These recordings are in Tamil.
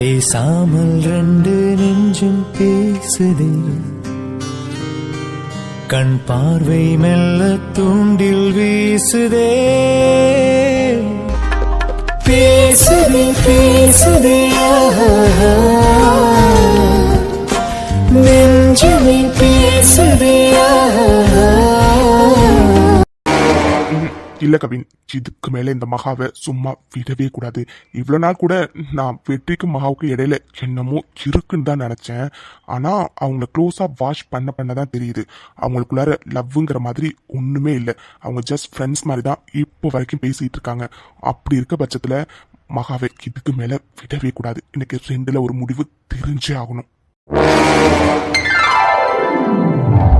பேசாமல் ரெண்டு நெஞ்சும் பேசுதே, கண் பார்வை மெல்ல தூண்டில் வீசுதே. பேசுதே பேசுதே நெஞ்சுமே பேசுதே. இல்ல கவின், இதுக்கு மேல இந்த மகாவை சும்மா விடவே கூடாது. இவ்வளவு நாள் கூட நான் வெற்றிக்கும் மகாவுக்கும் இடையில என்னமோ இருக்குன்னு தான் நினைச்சேன். ஆனா அவங்கள க்ளோஸா வாஷ் பண்ணதான் தெரியுது அவங்களுக்குள்ளார லவ்ங்கிற மாதிரி ஒண்ணுமே இல்லை. அவங்க ஜஸ்ட் ஃப்ரெண்ட்ஸ் மாதிரி தான் இப்போ வரைக்கும் பேசிட்டு இருக்காங்க. அப்படி இருக்க பட்சத்துல மகாவை இதுக்கு மேல விடவே கூடாது. எனக்கு ரெண்டுல ஒரு முடிவு தெரிஞ்சே ஆகணும்.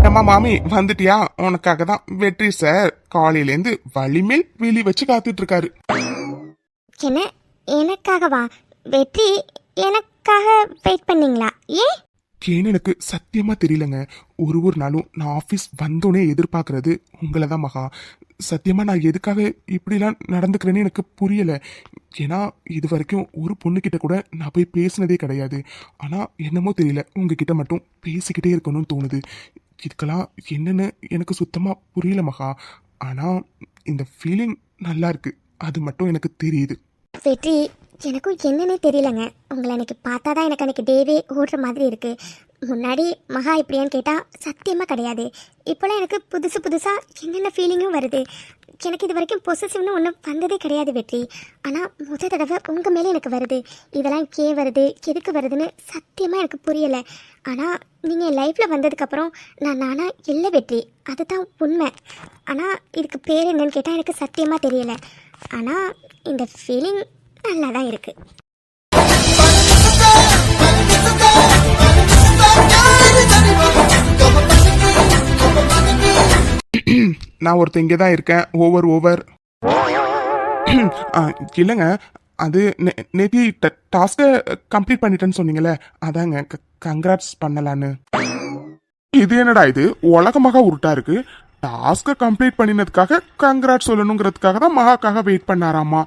நம்ம மாமி வந்துட்டியா? உனக்காக தான் வெற்றி சார் காலையிலேருந்து வலிமேல் வெளி வச்சு காத்துட்டு இருக்காரு. என்ன, எனக்காகவா? வெற்றி எனக்காக வெயிட் பண்ணீங்களா? ஏன்னு எனக்கு சத்தியமா தெரியலங்க. ஒரு நாளும் நான் ஆஃபீஸ் வந்தோடனே எதிர்பார்க்கறது உங்களை தான் மகா. சத்தியமா நான் எதுக்காக இப்படிலாம் நடந்துக்கிறேன்னு எனக்கு புரியல. ஏன்னா இது வரைக்கும் ஒரு பொண்ணுக்கிட்ட கூட நான் போய் பேசினதே கிடையாது. ஆனா என்னமோ தெரியல, உங்ககிட்ட மட்டும் பேசிக்கிட்டே இருக்கணும்னு தோணுது. இதுக்கெல்லாம் என்னன்னு எனக்கு சுத்தமா புரியல மகா. ஆனா இந்த ஃபீலிங் நல்லா இருக்கு, அது மட்டும் எனக்கு தெரியுது. வெற்றி, எனக்கும் என்னன்னே தெரியலங்க. உங்களை எனக்கு பார்த்தா தான் எனக்கு அன்றைக்கி டேவே ஓடுற மாதிரி இருக்குது. முன்னாடி மகா இப்படியான்னு கேட்டால் சத்தியமாக கிடையாது. இப்போலாம் எனக்கு புதுசாக என்னென்ன ஃபீலிங்கும் வருது. எனக்கு இது வரைக்கும் பொசசிவ்னு ஒன்றும் வந்ததே கிடையாது வெற்றி. ஆனால் முதல் தடவை உங்கள் மேலே எனக்கு வருது. இதெல்லாம் வருது, எதுக்கு வருதுன்னு சத்தியமாக எனக்கு புரியலை. ஆனால் நீங்கள் என் லைஃப்பில் வந்ததுக்கப்புறம் நானாக இல்லை வெற்றி, அதுதான் உண்மை. ஆனால் இதுக்கு பேர் என்னன்னு கேட்டால் எனக்கு சத்தியமாக தெரியலை. ஆனால் இந்த ஃபீலிங் நல்லா தான் இருக்குது. நான் ஒருத்தர் இங்கே தான் இருக்கேன். ஓவர் இல்லைங்க, அது நேத்தி டாஸ்கை கம்ப்ளீட் பண்ணிட்டேன்னு சொன்னீங்கல்ல, அதாங்க கங்க்ராட்ஸ் பண்ணலான்னு. இது என்னடா இது உலகமாக உருட்டா இருக்கு. டாஸ்கை கம்ப்ளீட் பண்ணினதுக்காக கங்க்ராட் சொல்லணுங்கிறதுக்காக தான் மகாக்காக வெயிட் பண்ணாராமா.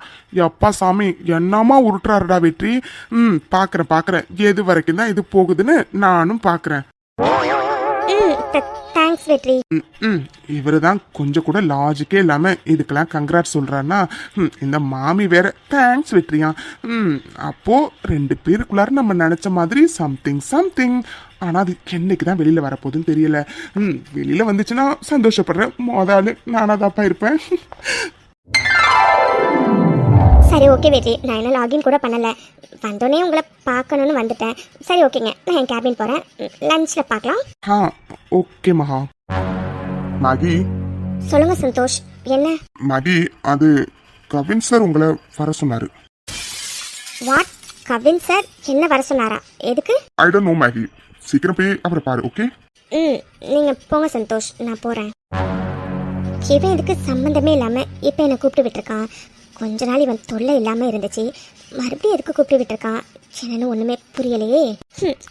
எப்பா சாமி, என்னமா உருட்டுறாருடா வெற்றி. பாக்குறேன் எது வரைக்கும் தான் இது போகுதுன்னு நானும் பாக்குறேன். தேங்க்ஸ் வெற்றி. இவரு தான் கொஞ்சம் கூட லாஜிக்கே இல்லாம இதுக்கெல்லாம் கங்க்ராட் சொல்றாருன்னா, இந்த மாமி வேற தேங்க்ஸ் வெற்றியா. அப்போ ரெண்டு பேருக்குள்ளார நம்ம நினைச்ச மாதிரி சம்திங். ஆனா அது என்னைக்கு தான் வெளியில வரப்போகுதுன்னு தெரியல. வெளியில வந்துச்சுன்னா சந்தோஷப்படுறேன். முதல்ல நானாதாப்பா இருப்பேன். சரி ஓகே வெற்றி, நான் என்ன லாகின் கூட பண்ணலை. வந்தோடனே உங்களை பார்க்கணுன்னு வந்துட்டேன். சரி ஓகேங்க, நான் என் கேபின் போகிறேன். லஞ்சில் பார்க்கலாம். ஓகே மகா. மகி. சொல்லுங்க சந்தோஷ், என்ன? மகி, அது கவின் சார் உங்களை வர சொன்னாரு. வாட்? கவின் சார் என்ன வர சொன்னாரா? எதுக்கு? ஐ டோன்ட் நோ மகி, சீக்கிரம் போய் அவரை பாரு. ஓகே நீங்கள் போங்க சந்தோஷ், நான் போகிறேன். இவன் எதுக்கு சம்மந்தமே இல்லாமல் இப்போ என்னை கூப்பிட்டு விட்டுருக்கான்? கொஞ்ச நாள் இவன் தொல்லை இல்லாமல் இருந்துச்சு, மறுபடியும் எதுக்கு கூப்பிட்டு விட்டுருக்கான் என்னன்னு ஒன்றுமே புரியலையே.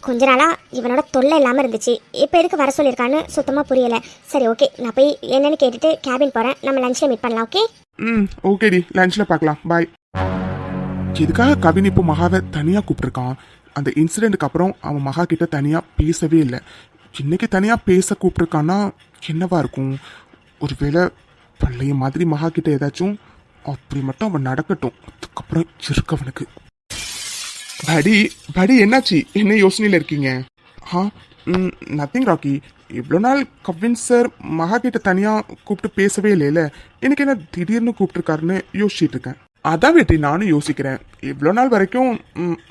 கொஞ்ச நாளாக இவனோட தொல்லை இல்லாமல் இருந்துச்சு, இப்போ எதுக்கு வர சொல்லியிருக்கான்னு சுத்தமாக புரியலை. சரி ஓகே, நான் போய் என்னன்னு கேட்டுட்டு கேபின் போகிறேன். நம்ம லஞ்சில் மீட் பண்ணலாம். ஓகே ஓகேடி, லஞ்சில் பார்க்கலாம். பாய். எதுக்காக கவின் இப்போ மகாவை தனியாக கூப்பிட்டுருக்கான்? அந்த இன்சிடென்ட்டுக்கு அப்புறம் அவன் மகா கிட்ட தனியாக பேசவே இல்லை. இன்னைக்கு தனியாக பேச கூப்பிட்டுருக்கான்னா என்னவா இருக்கும்? ஒருவேளை பழைய மாதிரி மகா கிட்ட ஏதாச்சும் அப்படி மட்டும் அவன் நடக்கட்டும், அதுக்கப்புறம் இருக்கவனுக்கு. படி என்னாச்சு? என்ன யோசனையில் இருக்கீங்க? நத்திங் ராக்கி. இவ்வளோ நாள் கவின் சார் மகா கிட்ட தனியாக கூப்பிட்டு பேசவே இல்லைல்ல, எனக்கு என்ன திடீர்னு கூப்பிட்டுருக்காருன்னு யோசிச்சுட்டு இருக்கேன். அதான் வெற்றி நானும் யோசிக்கிறேன். இவ்வளோ நாள் வரைக்கும்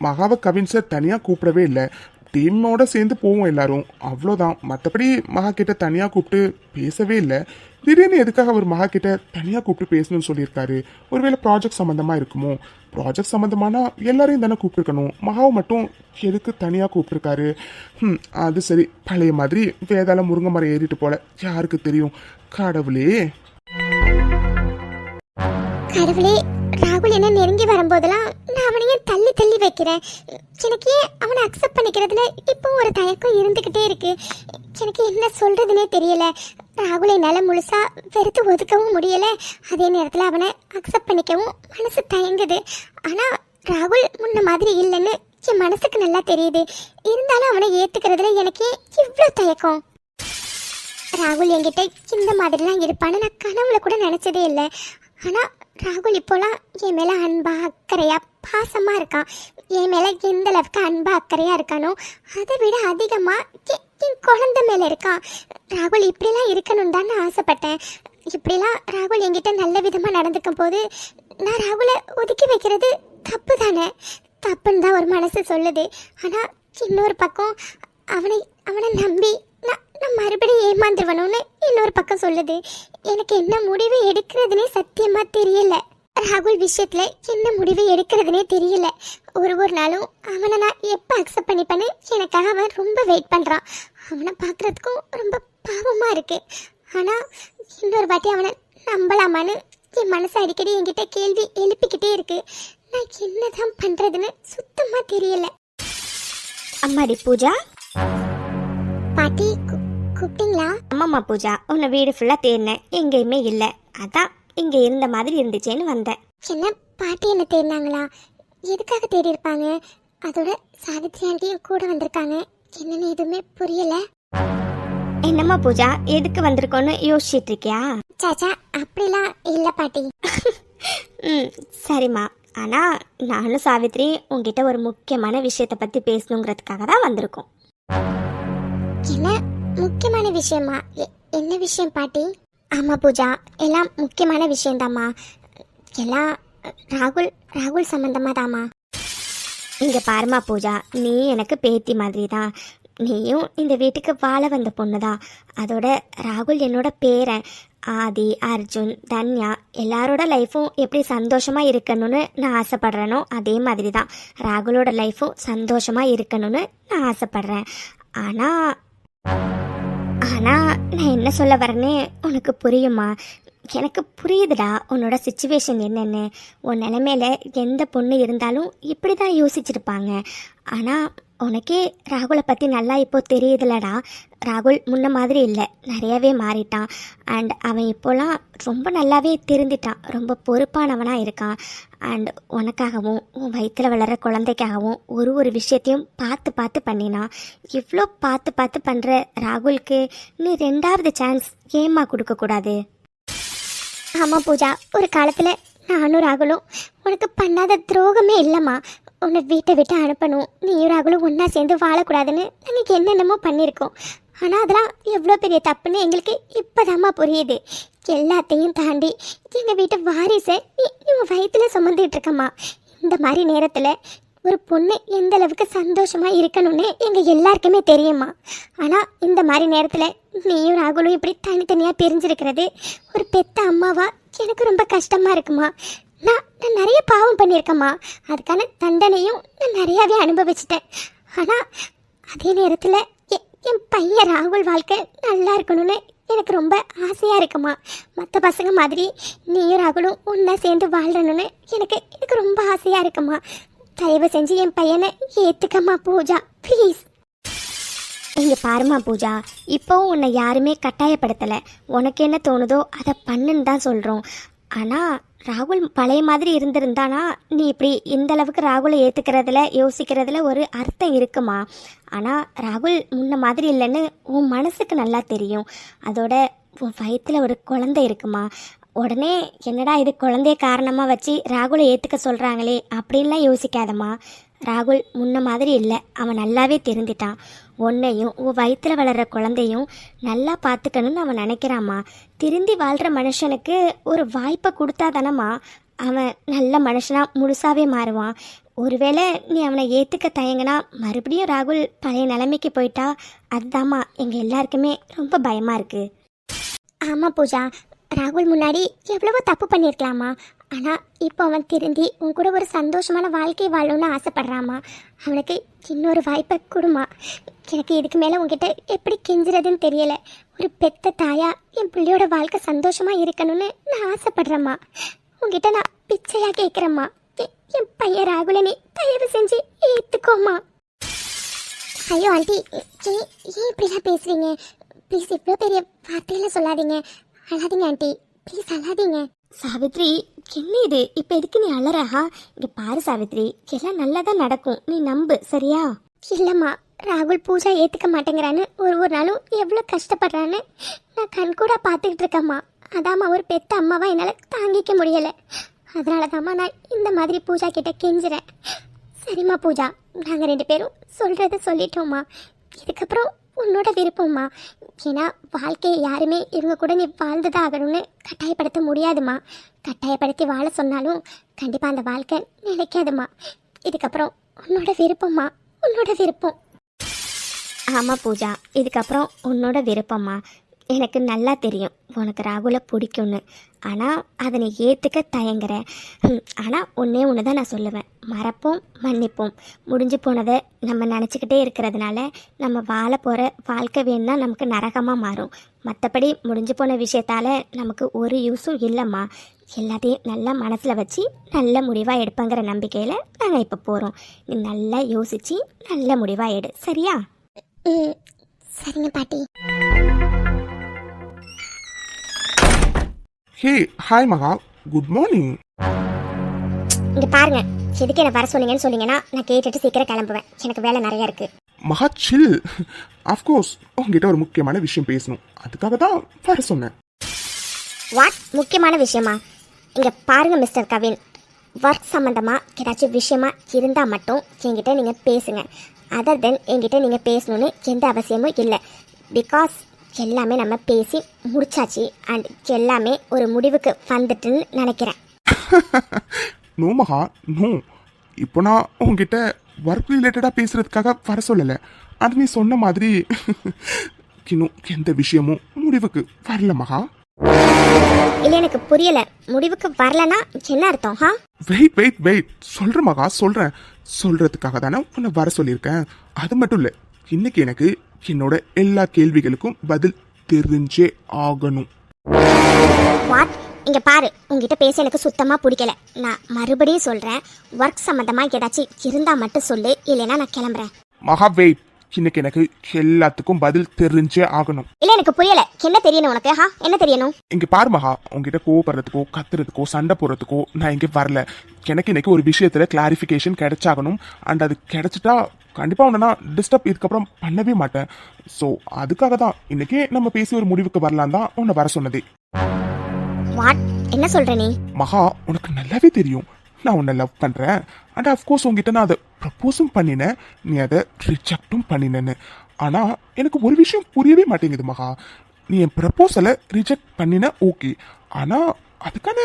மகாவை கவின் சார் தனியாக கூப்பிடவே இல்லை. டீமோட சேர்ந்து போவோம் எல்லாரும், அவ்வளோதான். மற்றபடி மகா கிட்ட தனியாக கூப்பிட்டு பேசவே இல்லை. திடீர்னு எதுக்காக அவர் மகா கிட்ட தனியாக கூப்பிட்டு பேசணும்னு சொல்லியிருக்காரு? ஒருவேளை ப்ராஜெக்ட் சம்மந்தமாக இருக்குமோ? ப்ராஜெக்ட் சம்மந்தமானா எல்லாரையும் தானே கூப்பிட்டுருக்கணும், மகாவை மட்டும் எதுக்கு தனியாக கூப்பிட்டுருக்காரு? அது சரி, பழைய மாதிரி வேதாள முருங்கை மரம் ஏறிட்டு போல, யாருக்கு தெரியும்? கடவுளே ராகுல் என்ன நெருங்கி வரும்போதெல்லாம் நான் அவனையே தள்ளி வைக்கிறேன். எனக்கு ஏன் அவனை அக்செப்ட் பண்ணிக்கிறதுல இப்போ ஒரு தயக்கம் இருந்துக்கிட்டே இருக்கு. எனக்கு என்ன சொல்றதுன்னே தெரியல. ராகுலை என்னால் முழுசா வெறுத்து ஒதுக்கவும் முடியல, அதே நேரத்தில் அவனை அக்செப்ட் பண்ணிக்கவும் மனசு தயங்குது. ஆனால் ராகுல் முன்ன மாதிரி இல்லைன்னு என் மனசுக்கு நல்லா தெரியுது. இருந்தாலும் அவனை ஏத்துக்கிறதுல எனக்கு இவ்வளோ தயக்கம். ராகுல் என்கிட்ட இந்த மாதிரிலாம் இருப்பான்னு நான் கனவுல கூட நினைச்சதே இல்லை. ஆனா ராகுல் இப்போலாம் என் மேல அன்பா அக்கறையா பாசமா இருக்கான். என் மேல எந்த அளவுக்கு அன்பா அக்கறையா இருக்கானோ அதை விட அதிகமா என் குழந்தை மேல இருக்கான். ராகுல் இப்படிலாம் இருக்கணும் தான் நான் ஆசைப்பட்டேன். இப்படிலாம் ராகுல் என்கிட்ட நல்ல விதமா நடந்துக்கும் போது நான் ராகுலை ஒதுக்கி வைக்கிறது தப்பு தானே? தப்புன்னு தான் ஒரு மனசு சொல்லுது. ஆனா இன்னொரு பக்கம் அவனை நம்பி நான் மறுபடியும் ஏமாந்துருவணும்னு இன்னொரு பக்கம் சொல்லுது. எனக்கு என்ன முடிவு எடுக்கிறதுனே சத்தியமா தெரியல. ராகுல் விஷயத்துல என்ன முடிவு எடுக்கிறதுனே தெரியல. ஒரு நாளும் அவனை நான் எப்போ அக்செப்ட் பண்ணிப்பேன்னு எனக்காக அவன் ரொம்ப வெயிட் பண்றான். அவனை பார்க்கறதுக்கும் ரொம்ப பாவமா இருக்கு. ஆனா இன்னொரு வாட்டி அவனை நம்பலாமான்னு என் மனசு அடிக்கடி என்கிட்ட கேள்வி எழுப்பிக்கிட்டே இருக்கு. நான் என்னதான் பண்றதுன்னு சுத்தமா தெரியல. அம்மாடி பூஜா. பாட்டி கூப்பிட்டீங்களா? அம்மாம்மா பூஜா, உன்னை வீடு ஃபுல்லாக தேடினேன், எங்கேயுமே இல்லை. அதான் இங்கே இருந்த மாதிரி இருந்துச்சேன்னு வந்தேன். என்ன பாட்டி என்ன தேடினாங்களா? எதுக்காக தேடி இருப்பாங்க? அதோட சாவித்ரி ஆண்டியும் கூட வந்திருக்காங்க. என்னன்னு எதுவுமே புரியல. என்னம்மா பூஜா, எதுக்கு வந்திருக்கோன்னு யோசிச்சுட்டு இருக்கியா? சாச்சா அப்படிலாம் இல்லை பாட்டி. சரிம்மா. ஆனால் நானும் சாவித்ரி உங்ககிட்ட ஒரு முக்கியமான விஷயத்தை பற்றி பேசணுங்கிறதுக்காக தான் வந்திருக்கோம். என்ன முக்கியமான விஷயமா? என்ன விஷயம் பாட்டி? ஆமா பூஜா, எல்லாம் முக்கியமான விஷயம்தாம்மா. எல்லாம் ராகுல் சம்பந்தமா தாம்மா. இங்கே பாருமா பூஜா, நீ எனக்கு பேத்தி மாதிரி தான். நீயும் இந்த வீட்டுக்கு வாழ வந்த பொண்ணு தான். அதோட ராகுல் என்னோட பேரன். ஆதி, அர்ஜுன், தன்யா எல்லாரோட லைஃப்பும் எப்படி சந்தோஷமாக இருக்கணும்னு நான் ஆசைப்பட்றேனோ அதே மாதிரி தான் ராகுலோட லைஃப்பும் சந்தோஷமாக இருக்கணும்னு நான் ஆசைப்பட்றேன். ஆனால் நான் என்ன சொல்ல வரேன்னு உனக்கு புரியுமா? எனக்கு புரியுதுடா உன்னோட சிச்சுவேஷன் என்னென்னு. உன் நிலைமையில எந்த பொண்ணு இருந்தாலும் இப்படி தான் யோசிச்சிருப்பாங்க. ஆனால் உனக்கே ராகுலை பற்றி நல்லா இப்போ தெரியுதுலடா. ராகுல் முன்ன மாதிரி இல்லை, நிறையாவே மாறிட்டான். அண்ட் அவன் இப்போலாம் ரொம்ப நல்லாவே திருந்திட்டான், ரொம்ப பொறுப்பானவனாக இருக்கான். அண்ட் உனக்காகவும் உன் வயிற்றில் வளர குழந்தைக்காகவும் ஒரு விஷயத்தையும் பார்த்து பார்த்து பண்ணினான். இவ்வளோ பார்த்து பண்ணுற ராகுலுக்கு நீ 2வது சான்ஸ் ஏம்மா கொடுக்கக்கூடாது? ஆமாம் பூஜா, ஒரு காலத்தில் நானும் ராகுலும் உனக்கு பண்ணாத துரோகமே இல்லைம்மா. உன்னை வீட்டை விட்டு அனுப்பணும், நீயும் ராகுலும் ஒன்றா சேர்ந்து வாழக்கூடாதுன்னு நாங்கள் என்னென்னமோ பண்ணியிருக்கோம். ஆனால் அதெல்லாம் எவ்வளோ பெரிய தப்புன்னு எங்களுக்கு இப்போதாம்மா புரியுது. எல்லாத்தையும் தாண்டி எங்கள் வீட்டு வாரிசை நீ வயிற்றில் சுமந்துட்டு இருக்கம்மா. இந்த மாதிரி நேரத்தில் ஒரு பொண்ணு எந்த அளவுக்கு சந்தோஷமாக இருக்கணும்னு எங்கள் எல்லாருக்குமே தெரியுமா. ஆனால் இந்த மாதிரி நேரத்தில் நீயும் ராகுலும் இப்படி தனித்தனியாக பிரிஞ்சிருக்கிறது ஒரு பெத்த அம்மாவா எனக்கு ரொம்ப கஷ்டமாக இருக்குமா. நான் நிறைய பாவம் பண்ணியிருக்கேம்மா. அதுக்கான தண்டனையும் நான் நிறையாவே அனுபவிச்சிட்டேன். ஆனால் அதே நேரத்தில் என் பையன் ராகுல் வாழ்க்கை நல்லா இருக்கணும்னு எனக்கு ரொம்ப ஆசையாக இருக்குமா. மற்ற பசங்க மாதிரி நீயும் ராகுலும் ஒன்றா சேர்ந்து வாழ்றணும்னு எனக்கு ரொம்ப ஆசையாக இருக்குமா. தயவு செஞ்சு என் பையனை ஏற்றுக்கம்மா பூஜா, ப்ளீஸ். இங்கே பாருமா பூஜா, இப்போவும் உன்னை யாருமே கட்டாயப்படுத்தலை. உனக்கு என்ன தோணுதோ அதை பண்ணுன்னு தான் சொல்கிறோம். ஆனால் ராகுல் பழைய மாதிரி இருந்திருந்தானா நீ இப்படி இந்த அளவுக்கு ராகுலை ஏற்றுக்கிறதுல யோசிக்கிறதுல ஒரு அர்த்தம் இருக்குமா. ஆனால் ராகுல் முன்ன மாதிரி இல்லைன்னு உன் மனசுக்கு நல்லா தெரியும். அதோட உன் வயிற்றில் ஒரு குழந்தை இருக்குமா. உடனே என்னடா இது குழந்தைய காரணமாக வச்சு ராகுலை ஏற்றுக்க சொல்கிறாங்களே அப்படின்லாம் யோசிக்காதம்மா. ராகுல் முன்ன மாதிரி இல்லை, அவன் நல்லாவே திருந்திட்டான். உன்னையும் உன் வயிற்றில் வளர்கிற குழந்தையும் நல்லா பார்த்துக்கணும்னு அவன் நினைக்கிறாம்மா. திருந்தி வாழ்கிற மனுஷனுக்கு ஒரு வாய்ப்பை கொடுத்தா தானம்மா அவன் நல்ல மனுஷனாக முழுசாவே மாறுவான். ஒருவேளை நீ அவனை ஏற்றுக்க தயங்கினா மறுபடியும் ராகுல் பழைய நிலைமைக்கு போயிட்டா அதுதாம்மா எங்கள் எல்லாருக்குமே ரொம்ப பயமாக இருக்குது. ஆமாம் பூஜா, ராகுல் முன்னாடி எவ்வளவோ தப்பு பண்ணியிருக்கலாமா. ஆனால் இப்போ அவன் திருந்தி உன் கூட ஒரு சந்தோஷமான வாழ்க்கை வாழணும்னு ஆசைப்படுறாமா. அவனுக்கு இன்னொரு வாய்ப்பை கொடுமா. எனக்கு இதுக்கு மேலே உங்ககிட்ட எப்படி கெஞ்சுறதுன்னு தெரியலை. ஒரு பெத்த தாயா என் பிள்ளையோட வாழ்க்கை சந்தோஷமாக இருக்கணும்னு நான் ஆசைப்படுறேம்மா. உங்ககிட்ட நான் பிச்சையாக கேட்குறேம்மா. என் பையன் ராகுலை நீ தயவு செஞ்சு ஏற்றுக்கோம்மா. ஐயோ ஆண்டி, ஏன் இப்படிலாம் பேசுகிறீங்க? ப்ளீஸ் இவ்வளோ பெரிய வார்த்தையெல்லாம் சொல்லாதீங்க. அழாதீங்க ஆண்டி, ப்ளீஸ் அழாதீங்க. சாவித்ரி, என்ன இது இப்போ எதுக்கு நீ அலறஹா? இங்க பாரு சாவித்ரி, எல்லாம் நல்லதா நடக்கும், நீ நம்பு, சரியா? இல்லைம்மா, ராகுல் பூஜா ஏற்றுக்க மாட்டேங்கிறான்னு ஒரு நாளும் எவ்வளோ கஷ்டப்படுறான்னு நான் கண் கூட பார்த்துக்கிட்டு இருக்கேம்மா. அதாம்மா ஒரு பெத்த அம்மாவா என்னால் தாங்கிக்க முடியலை. அதனால தாம்மா நான் இந்த மாதிரி பூஜா கிட்ட கெஞ்சுறேன். சரிம்மா பூஜா, நாங்கள் 2 பேரும் சொல்கிறத சொல்லிட்டோம்மா. இதுக்கப்புறம் உன்னோட விருப்பம்மா. ஏன்னா வாழ்க்கையை யாருமே இவங்க கூட நீ வாழ்ந்துதான் ஆகணும்னு கட்டாயப்படுத்த முடியாதுமா. கட்டாயப்படுத்தி வாழ சொன்னாலும் கண்டிப்பாக அந்த வாழ்க்கை நிலைக்காதுமா. இதுக்கப்புறம் உன்னோட விருப்பம்மா, உன்னோட விருப்பம். ஆமாம் பூஜா, இதுக்கப்புறம் உன்னோட விருப்பம்மா. எனக்கு நல்லா தெரியும் உனக்கு ராகுலை பிடிக்கும்னு. ஆனால் அதை நீ ஏற்றுக்க தயங்குற. ஆனால் ஒன்றே ஒன்று தான் நான் சொல்லுவேன், மறப்போம், மன்னிப்போம். முடிஞ்சு போனதை நம்ம நினச்சிக்கிட்டே இருக்கிறதுனால நம்ம வாழ போகிற வாழ்க்கை வேணும்னா நமக்கு நரகமாக மாறும். மற்றபடி முடிஞ்சு போன விஷயத்தால் நமக்கு ஒரு யூஸும் இல்லைம்மா. எல்லாத்தையும் நல்லா மனசில் வச்சு நல்ல முடிவாக எடுப்பங்கிற நம்பிக்கையில் நாங்கள் இப்போ போகிறோம். நீ நல்லா யோசித்து நல்ல முடிவாக எடு, சரியா? சரிங்க பாட்டி. ஹே ஹாய் மகா, குட் மார்னிங். இங்கே பாருங்க, எதுக்கு என்ன வர சொன்னீங்கன்னு சொன்னீங்கன்னா நான் கேட்டுட்டு சீக்கிரம் கிளம்புவேன். எனக்கு வேலை நிறையா இருக்கு. மகா சில். அஃப்கோர்ஸ் உங்ககிட்ட ஒரு முக்கியமான விஷயம் பேசணும், அதுக்காக தான் வர சொன்னேன். வாட் முக்கியமான விஷயமா? இங்கே பாருங்க மிஸ்டர் கவின், ஒர்க் சம்மந்தமாக ஏதாச்சும் விஷயமா இருந்தால் மட்டும் என்கிட்ட நீங்கள் பேசுங்க. அதர் தென் என்கிட்ட நீங்கள் பேசணுன்னு எந்த அவசியமும் இல்லை. பிகாஸ் எல்லாமே நம்ம பேசி முடிச்சாச்சு அண்ட் எல்லாமே ஒரு முடிவுக்கு வந்துட்டுன்னு நினைக்கிறேன். நோ மகா, நோ. இப்போ நான் உங்ககிட்ட ஒர்க் ரிலேட்டடாக பேசுறதுக்காக வர சொல்லலை. அது நீ சொன்ன மாதிரி இன்னும் எந்த விஷயமும் முடிவுக்கு வரல மகா. இல்லை, எனக்கு புரியலை. முடிவுக்கு வரலன்னா என்ன அர்த்தம்? வெயிட் சொல்கிறேன் மகா, சொல்கிறதுக்காக தானே உன்னை வர சொல்லியிருக்கேன். அது மட்டும் இல்லை, இன்னைக்கு எனக்கு என்னோட எல்லா கேள்விகளுக்கும் பதில் தெரிஞ்சே ஆகணும். வாட்? இங்கே பாரு, உங்ககிட்ட பேச எனக்கு சுத்தமாக பிடிக்கல. நான் மறுபடியும் சொல்கிறேன், ஒர்க் சம்மந்தமாக ஏதாச்சும் இருந்தால் மட்டும் சொல்லு, இல்லைன்னா நான் கிளம்புறேன். மகா வெயிட், இன்னைக்கு எனக்கு எல்லாத்துக்கும் பதில் தெரிஞ்சே ஆகணும். இல்லை, எனக்கு புரியல. என்ன தெரியணும் உனக்கு? என்ன தெரியணும்? இங்க பாரு மகா, உங்ககிட்ட கோவப்படுறதுக்கோ கத்துறதுக்கோ சண்டை போடுறதுக்கோ நான் இங்கே வரல. எனக்கு இன்னைக்கு ஒரு விஷயத்துல கிளாரிஃபிகேஷன் கிடைச்சாகணும். அண்ட் அது கிடைச்சிட்டா கண்டிப்பா உன்னை நான் டிஸ்டர்ப் இதுக்கப்புறம் பண்ணவே மாட்டேன். ஸோ அதுக்காக தான் இன்னைக்கு நம்ம பேசி ஒரு முடிவுக்கு வரலாம் தான் உன்னை வர சொன்னதே. வாட்? என்ன சொல்ற நீ? மகா, உனக்கு நல்லாவே தெரியும் நான் உன்னை லவ் பண்றேன். அண்ட் அஃப்கோர்ஸ் உங்ககிட்ட நான் அதை ப்ரப்போஸும் பண்ணினேன், நீ அதை ரிஜெக்டும் பண்ணினேன்னு. ஆனா எனக்கு ஒரு விஷயம் புரியவே மாட்டேங்குது மகா. நீ என் ப்ரப்போசலை ரிஜெக்ட் பண்ணின, ஓகே. ஆனா அதுக்கான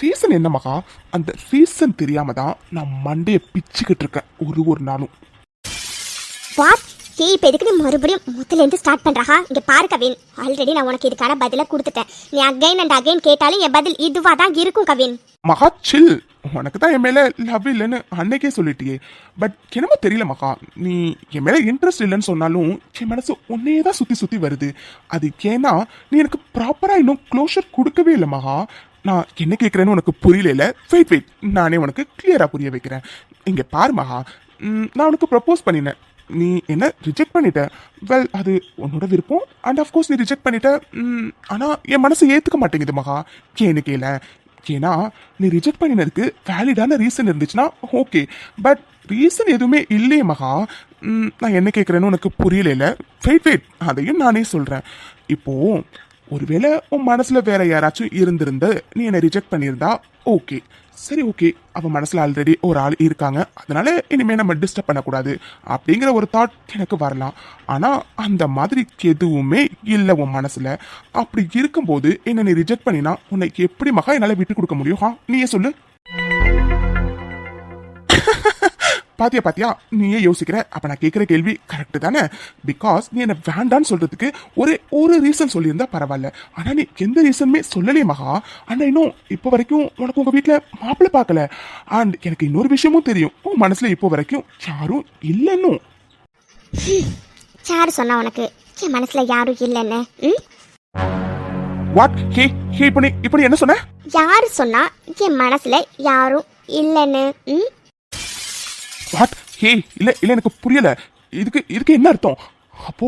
ரீசன் என்ன மகா? அந்த ரீசன் தெரியாம தான் நான் மண்டையை பிச்சுக்கிட்டு இருக்கேன் ஒரு நாளும். வாட்? இப்போ எதுக்கு நீ மறுபடியும் முதலேருந்து ஸ்டார்ட் பண்ணுறா? இங்கே பாரு கவின், ஆல்ரெடி நான் உனக்கு இதுக்கான பதிலை கொடுத்துட்டேன். நீ அகைன் அண்ட் அகைன் கேட்டாலும் என் பதில் இதுவாக தான் இருக்கும் கவின். மகா சில். உனக்கு தான் என் மேல லவ் இல்லைன்னு அன்னைக்கே சொல்லிட்டியே. பட் என்னமோ தெரியல மகா, நீ என் மேல இன்ட்ரெஸ்ட் இல்லைன்னு சொன்னாலும் என் மனசு உன்னையே தான் சுத்தி வருது. அது ஏன்னா நீ எனக்கு ப்ராப்பரா இன்னும் க்ளோஷர் கொடுக்கவே இல்லை மகா. நான் என்ன கேட்குறேன்னு உனக்கு புரியல. வெயிட், நானே உனக்கு கிளியரா புரிய வைக்கிறேன். இங்க பாரு மகா, நான் உனக்கு ப்ரப்போஸ் பண்ணினேன், நீ என்ன ரிஜெக்ட் பண்ணிட்ட. வெல், அது உன்னோட விருப்பம். அண்ட் அஃப்கோர்ஸ் நீ ரிஜெக்ட் பண்ணிட்ட. ஆனால் என் மனசை ஏற்றுக்க மாட்டேங்குது மகா. ஏன்னு கேள, ஏன்னா நீ ரிஜெக்ட் பண்ணினதுக்கு வேலிடான ரீசன் இருந்துச்சுன்னா ஓகே. பட் ரீசன் எதுவுமே இல்லையே மகா. நான் என்ன கேட்குறேன்னு உனக்கு புரியல. வெயிட், அதையும் நானே சொல்கிறேன். இப்போ ஒருவேளை உன் மனசில் வேற யாராச்சும் இருந்திருந்த நீ என்னை ரிஜெக்ட் பண்ணியிருந்தா ஓகே, சரி ஓகே, அவன் மனசில் ஆல்ரெடி ஒரு ஆள் இருக்காங்க, அதனால இனிமேல் நம்ம டிஸ்டர்ப் பண்ணக்கூடாது அப்படிங்கிற ஒரு தாட் எனக்கு வரலாம். ஆனால் அந்த மாதிரி எதுவுமே இல்லை உன் மனசில். அப்படி இருக்கும்போது என்ன நீ ரிஜெக்ட் பண்ணினா உன்னை எப்படி மகா என்னால் விட்டு கொடுக்க முடியும்? நீயே சொல்லு. பாத்தியா நீயே யோசிக்கிற. அப்ப நான் கேட்கிற கேள்வி கரெக்ட் தானே? பிகாஸ் நீ என்ன வேண்டான்னு சொல்றதுக்கு ஒரு ரீசன் சொல்லியிருந்தா பரவாயில்ல. ஆனா நீ எந்த ரீசனுமே சொல்லலையே மகா. ஆனா இன்னும் இப்போ வரைக்கும் உனக்கு உங்க வீட்டுல மாப்பிள்ளை பார்க்கல. அண்ட் எனக்கு இன்னொரு விஷயமும் தெரியும், உன் மனசுல இப்போ வரைக்கும் யாரும் இல்லைன்னு. யாரு சொன்னா உனக்கு என் மனசுல யாரும் இல்லைன்னு? வாட்? ஹே இப்படி என்ன சொன்ன? யாரு சொன்னா என் மனசுல யாரும் இல்லைன்னு? வாட்? ஹே இல்ல எனக்கு புரியல. இதுக்கு என்ன அர்த்தம்? அப்போ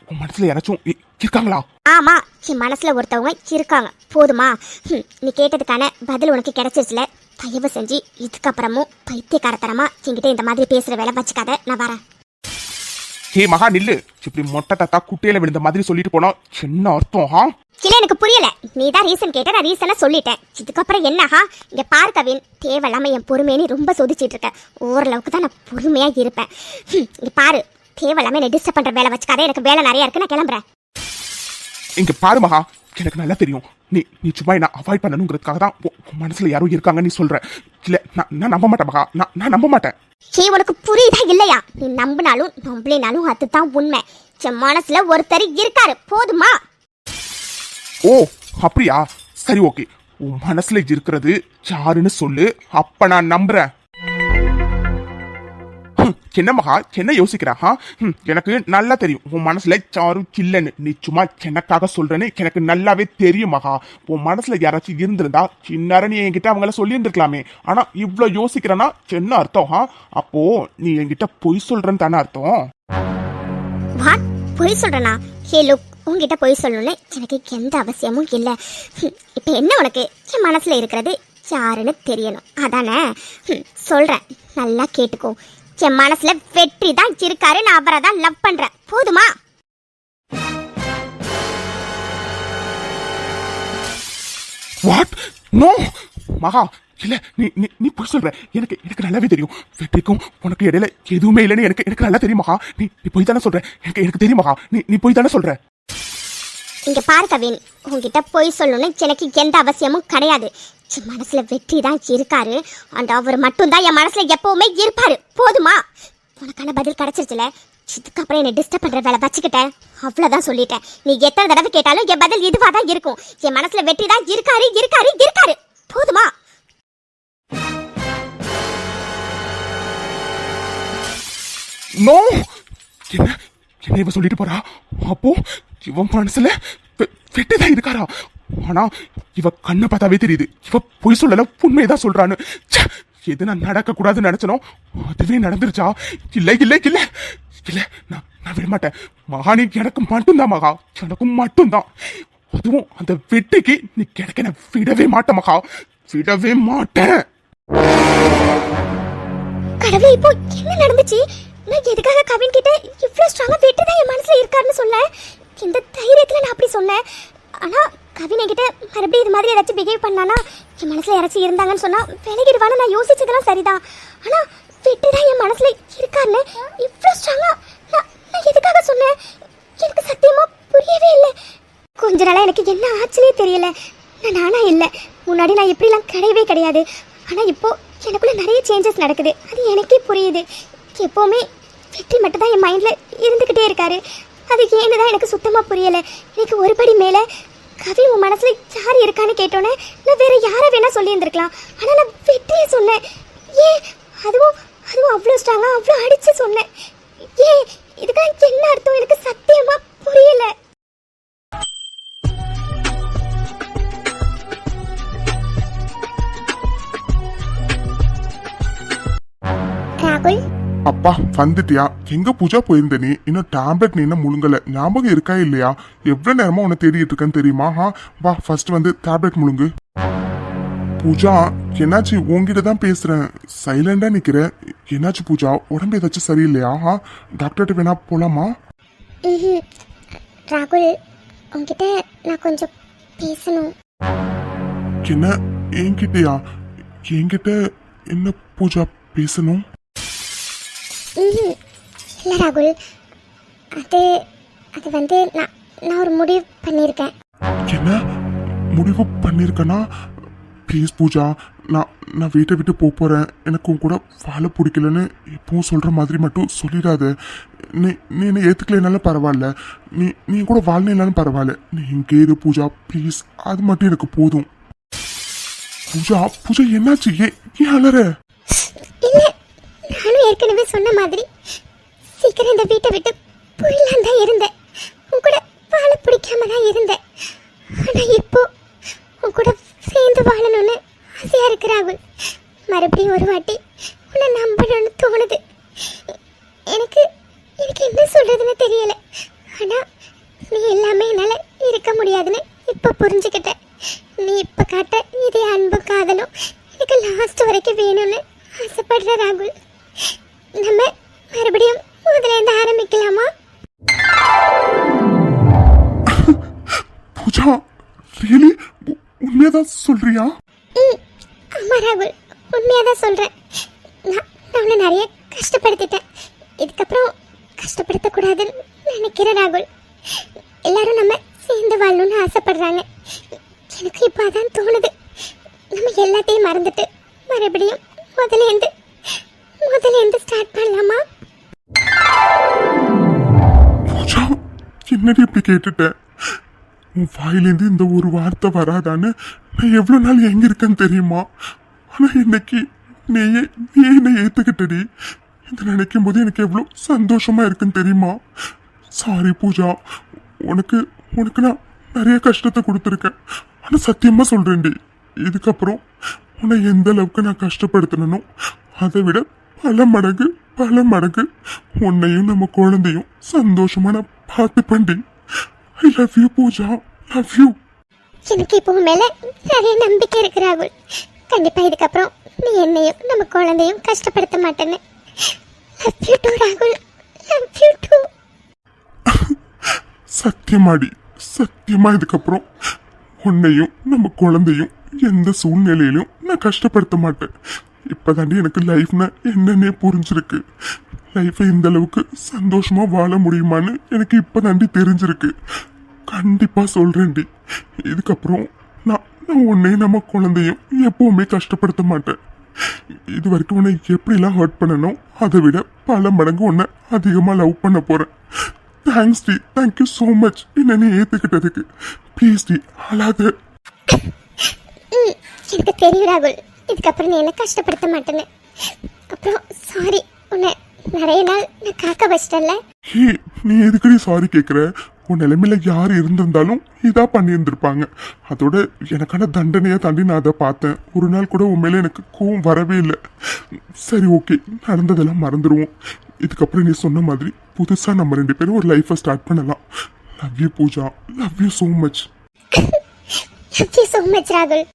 உன் மனசுல யாராச்சும் இருக்காங்களா? ஆமா, என் மனசுல ஒருத்தவங்க இருக்காங்க. போதுமா? நீ கேட்டதுக்கான பதில் உனக்கு கிடைச்சிருச்சுல. தயவு செஞ்சு இதுக்கப்புறமும் பைத்தியக்காரத்தனமா என்கிட்ட இந்த மாதிரி பேசுற வேலை வச்சுக்காத. நான் வரேன். ஹே மகா நில்லு. இப்படி மொட்டை தாத்தா குட்டையில விழுந்த மாதிரி சொல்லிட்டு போனா என்ன அர்த்தம்? இல்ல, எனக்கு புரியல. நீ தான் ரீசன் கேட்ட, நான் ரீசனை சொல்லிட்டேன். இதுக்கப்புறம் என்னஹா? இங்க பாரு கவின், தேவையில்லாம என் பொறுமையை ரொம்ப சோதிச்சிட்டு இருக்க. ஓரளவுக்கு தான் நான் பொறுமையா இருப்பேன். இங்க பாரு, தேவையில்லாம என்ன டிஸ்டர்ப் பண்ற வேலை வச்சுக்காத. எனக்கு வேலை நிறைய இருக்கு, நான் கிளம்புறேன். இங்க பாரு மகா, எனக்கு நல்லா தெரியும் நீ சும்மா என்ன அவாய்ட் பண்ணணுங்கிறதுக்காக தான் உன் மனசுல யாரும் இருக்காங்க நீ சொல்ற. இல்ல நான் நம்ப மாட்டேன் மகா, நான் நம்ப மாட்டேன். உனக்கு புரியுதா இல்லையா? நீ நம்பினாலும் நம்பலினாலும் அதுதான் உண்மை. என் மனசுல ஒருத்தர் இருக்காரு. போதுமா? ஓ அப்படியா? சரி ஓகே, உன் மனசுல இருக்கிறது யாருன்னு சொல்லு, அப்ப நான் நம்புறேன். என்ன மகா, என்ன யோசிக்கிறா? எனக்கு நல்லா தெரியும் உன் மனசுல யாரும் இல்லைன்னு. நீ சும்மா எனக்காக சொல்றேன்னு எனக்கு நல்லாவே தெரியும் மகா. உன் மனசுல யாராச்சும் இருந்திருந்தா சின்னார நீ என்கிட்ட அவங்கள சொல்லி இருந்திருக்கலாமே. ஆனா இவ்வளவு யோசிக்கிறனா என்ன அர்த்தம்? அப்போ நீ என்கிட்ட பொய் சொல்றன்னு தானே அர்த்தம்? பொய் சொல்றனா? ஹே லுக், உங்ககிட்ட பொய் சொல்லணும்னு எனக்கு எந்த அவசியமும் இல்லை. இப்ப என்ன உனக்கு என் மனசுல இருக்கிறது யாருன்னு தெரியணும் அதானே? சொல்றேன், நல்லா கேட்டுக்கோ. என் மனசுல வெற்றி தான் இருக்காரு. நான் அவரை தான் லவ் பண்றேன். போதுமா? வாட்? நோ மகா, இல்ல நீ போய் சொல்ற. எனக்கு நல்லாவே தெரியும் வெற்றிக்கும் உனக்கு இடையில எதுவுமே இல்லைன்னு எனக்கு நல்லா தெரியும் மகா. நீ போய் தானே சொல்ற. எனக்கு தெரியும் மகா, நீ போய் தானே சொல்ற. இங்க பாரு கவின், உங்ககிட்ட பொய் சொல்லணும்னு எனக்கு எந்த அவசியமும் கிடையாது. என் மனசுல வெற்றி தான் இருக்காரு. அந்த அவர் மட்டும் தான் என் மனசுல எப்பவுமே இருப்பாரு. போதுமா? உனக்கான பதில் கிடைச்சிருச்சுல. இதுக்கப்புறம் என்ன டிஸ்டர்ப் பண்ற வேலை வச்சுக்கிட்டேன், அவ்வளவுதான் சொல்லிட்டேன். நீ எத்தனை தடவை கேட்டாலும் என் பதில் இதுவா தான் இருக்கும். என் மனசுல வெற்றி தான் இருக்காரு இருக்காரு இருக்காரு. போதுமா? நோ, என்ன இவ சொல்லிட்டு போறா? அப்போ இவன் மனசுல வெட்டிதான் இருக்காரா? ஆனா இவ கண்ணை பார்த்தாவே தெரியுது இவ பொய் சொல்லல, உண்மையதான் சொல்றான்னு. எது நான் நடக்க கூடாதுன்னு நினைச்சனோ அதுவே நடந்துருச்சா? இல்ல இல்ல இல்ல இல்ல, நான் விட மாட்டேன் மகா. நீ எனக்கு மட்டும்தான் மகா, எனக்கும் மட்டும்தான். அதுவும் அந்த வெட்டிக்கு நீ கிடைக்க நான் விடவே மாட்டேன் மகா, விடவே மாட்டேன். கடவுளே, இப்போ என்ன நடந்துச்சு? நான் எதுக்காக கவின் கிட்ட இவ்வளவு ஸ்ட்ராங்கா வெற்றி தான் என் மனசுல இருக்காருன்னு சொல்ல? இந்த தைரியத்துல நான் அப்படி சொன்னேன். ஆனா கவின் என்கிட்ட மறுபடியும் இது மாதிரி ஏதாச்சும் பிஹேவ் பண்ணானா, என் மனசுல யாராச்சும் இருந்தாங்கன்னு சொன்னா விலகிடுவான்னு நான் யோசிச்சதெல்லாம் சரிதான். ஆனா வெற்றி தான் என் மனசுல இருக்காருன்னு இவ்வளவு ஸ்ட்ராங்கா நான் எதுக்காக சொன்னேன்? எனக்கு சத்தியமா புரியவே இல்லை. கொஞ்ச நாளா எனக்கு என்ன ஆச்சுன்னே தெரியல. நானா இல்லை, முன்னாடி நான் இப்படிலாம் கிடையவே கிடையாது. ஆனா இப்போ எனக்குள்ள நிறைய சேஞ்சஸ் நடக்குது. அது எனக்கே புரியுது. எப்பவுமே வெற்றி மட்டும் தான் என் மைண்ட்ல இருந்துகிட்டே இருக்காரு. அது ஏன்னு தான் எனக்கு சுத்தமா புரியல. எனக்கு ஒரு படி மேல கவி உன் மனசுல யார் இருக்கான்னு கேட்டோன்னே நான் வேற யாரை வேணா சொல்லி இருந்திருக்கலாம். ஆனா நான் வெற்றியை சொன்னேன். ஏன் அதுவும் அவ்வளோ ஸ்ட்ராங்கா அவ்வளோ அடிச்சு சொன்னேன். ஏன் இதுக்கெல்லாம் என்ன அர்த்தம் எனக்கு சத்தியமா புரியல. ராகுல், அப்பா வந்துட்டியா? எங்க பூஜா போயிருந்த நீ? இன்னும் டேப்லெட் நீ என்ன முழுங்கல? ஞாபகம் இருக்கா இல்லையா? எவ்வளவு நேரமா உன்னை தேடிட்டு இருக்கேன்னு தெரியுமா? வா ஃபர்ஸ்ட் வந்து டேப்லெட் முழுங்கு. பூஜா என்னாச்சு? உங்ககிட்ட தான் பேசுறேன், சைலண்டா நிக்கிற. என்னாச்சு பூஜா? உடம்பு ஏதாச்சும் சரியில்லையா? டாக்டர்கிட்ட வேணா போலாமா? ராகுல், உன்கிட்ட நான் கொஞ்சம் பேசணும். என்ன என்கிட்டயா? என்கிட்ட என்ன பூஜா பேசணும்? இல்லை ராகுல், அது வந்து நான் ஒரு முடிவு பண்ணியிருக்கேன். என்ன முடிவு பண்ணிருக்கனா? ப்ளீஸ் பூஜா, நான் வீட்டை விட்டு போறேன். எனக்கு உன் கூட வாழ பிடிக்கலன்னு எப்பவும் சொல்ற மாதிரி மட்டும் சொல்லிடாத. நீ என்னை ஏத்துக்கலைனாலும் பரவாயில்ல, நீ கூட வாழனாலும் பரவாயில்ல, நீ இங்கே இரு பூஜா ப்ளீஸ். அது மட்டும் எனக்கு போதும். பூஜா என்னாச்சு? ஏன் அலற? இல்லை, நானும் ஏற்கனவே சொன்ன மாதிரி சீக்கிரம் இந்த வீட்டை விட்டு போயிடலாம் தான் இருந்தேன். உன் கூட வாழ பிடிக்காம தான் இருந்தேன். ஆனால் இப்போ உன் கூட சேர்ந்து வாழணும்னு ஆசையாக இருக்கு ராகுல். மறுபடியும் ஒரு வாட்டி உன்னை நம்பணும்னு தோணுது. எனக்கு என்ன சொல்றதுன்னு தெரியல. ஆனால் இப்போ புரிஞ்சுக்கிட்டேன். நீ இப்போ காட்ட இதே அன்பும் காதலும் எனக்கு லாஸ்ட் வரைக்கும் வேணும்னு ஆசைப்படுற ராகுல். நம்ம மறுபடியும் முதலேருந்து ஆரம்பிக்கலாமா? பூஜா ரியலி உண்மையதான் சொல்றியா? ஆமா ராகுல், உண்மையாக தான் சொல்கிறேன். நான் அவளை நிறைய கஷ்டப்படுத்திட்டேன். இதுக்கப்புறம் கஷ்டப்படுத்தக்கூடாதுன்னு நினைக்கிறேன் ராகுல். எல்லாரும் நம்ம சேர்ந்து வாழணும்னு ஆசைப்படுறாங்க. எனக்கு இப்போ அதான் தோணுது. நம்ம எல்லாத்தையும் மறந்துட்டு மறுபடியும் முதலேருந்து ஸ்டார்ட் பண்ணலாமா? பூஜா என்னடி இப்படி கேட்டுட்டேன்? உன் வாயிலேருந்து இந்த ஒரு வார்த்தை வராதான்னு நான் எவ்வளவு நாள் எங்க இருக்கேன்னு தெரியுமா? ஆனா இன்னைக்கு நீ என்னை ஏத்துக்கிட்டடி. இதை நினைக்கும் போது எனக்கு எவ்வளவு சந்தோஷமா இருக்குன்னு தெரியுமா? சாரி பூஜா, உனக்கு நான் நிறைய கஷ்டத்தை கொடுத்துருக்கேன். ஆனா சத்தியமா சொல்றேன்டி, இதுக்கப்புறம் உன்னை எந்த அளவுக்கு நான் கஷ்டப்படுத்தணும் அதை விட பல மடங்கு உன்னையும் நம்ம குழந்தையும் சந்தோஷமா நான் பார்த்துப்பேன்டி. I love you Pooja, love you. எனக்கு இப்போ உன் மேல நிறைய நம்பிக்கை இருக்கு ராகுல். கண்டிப்பா இதுக்கப்புறம் நீ என்னையும் நம்ம குழந்தையும் கஷ்டப்படுத்த மாட்டேன்னு. லவ் யூ டூ ராகுல், லவ் யூ டூ. சத்தியமாடி, சத்தியமா இதுக்கப்புறம் உன்னையும் நம்ம குழந்தையும் எந்த சூழ்நிலையிலும் நான் கஷ்டப்படுத்த மாட்டேன். இப்பதாண்டி எனக்கு லைஃப்னா என்னன்னே புரிஞ்சிருக்கு. லைஃபை இந்த அளவுக்கு சந்தோஷமா வாழ முடியுமான்னு எனக்கு இப்பதாண்டி தெரிஞ்சிருக்கு. கண்டிப்பா சொல்றேன்டி, இதுக்கப்புறம் நான் உன்னையும் நம்ம குழந்தையும் எப்பவுமே கஷ்டப்படுத்த மாட்டேன். இது வரைக்கும் உன்னை எப்படிலாம் ஹர்ட் பண்ணணும் அதை விட பல மடங்கு உன்னை அதிகமா லவ் பண்ண போறேன். தேங்க்ஸ் டி, தேங்க்யூ ஸோ மச் என்ன நீ ஏத்துக்கிட்டதுக்கு. ப்ளீஸ் டி அழாத. எனக்கு தெரியும் ராகுல், இதுக்கப்புறம் நீ என்ன கஷ்டப்படுத்த மாட்டேன்னு. அப்புறம் சாரி, உன்னை நிறைய நாள் நான் காக்க வச்சிட்டேன்ல. ஹே, நீ எதுக்கடி சாரி கேட்குற? உன் நிலைமையில யார் இருந்திருந்தாலும் இதா பண்ணியிருந்திருப்பாங்க. அதோட எனக்கான தண்டனையை தாண்டி நான் அதை பார்த்தேன். ஒரு நாள் கூட உன் மேலே எனக்கு கோவம் வரவே இல்லை. சரி ஓகே, நடந்ததெல்லாம் மறந்துடுவோம். இதுக்கப்புறம் நீ சொன்ன மாதிரி புதுசாக நம்ம 2 பேரும் ஒரு லைஃப்பை ஸ்டார்ட் பண்ணலாம். Love you Pooja, love you so much. Love you so much ராகுல்.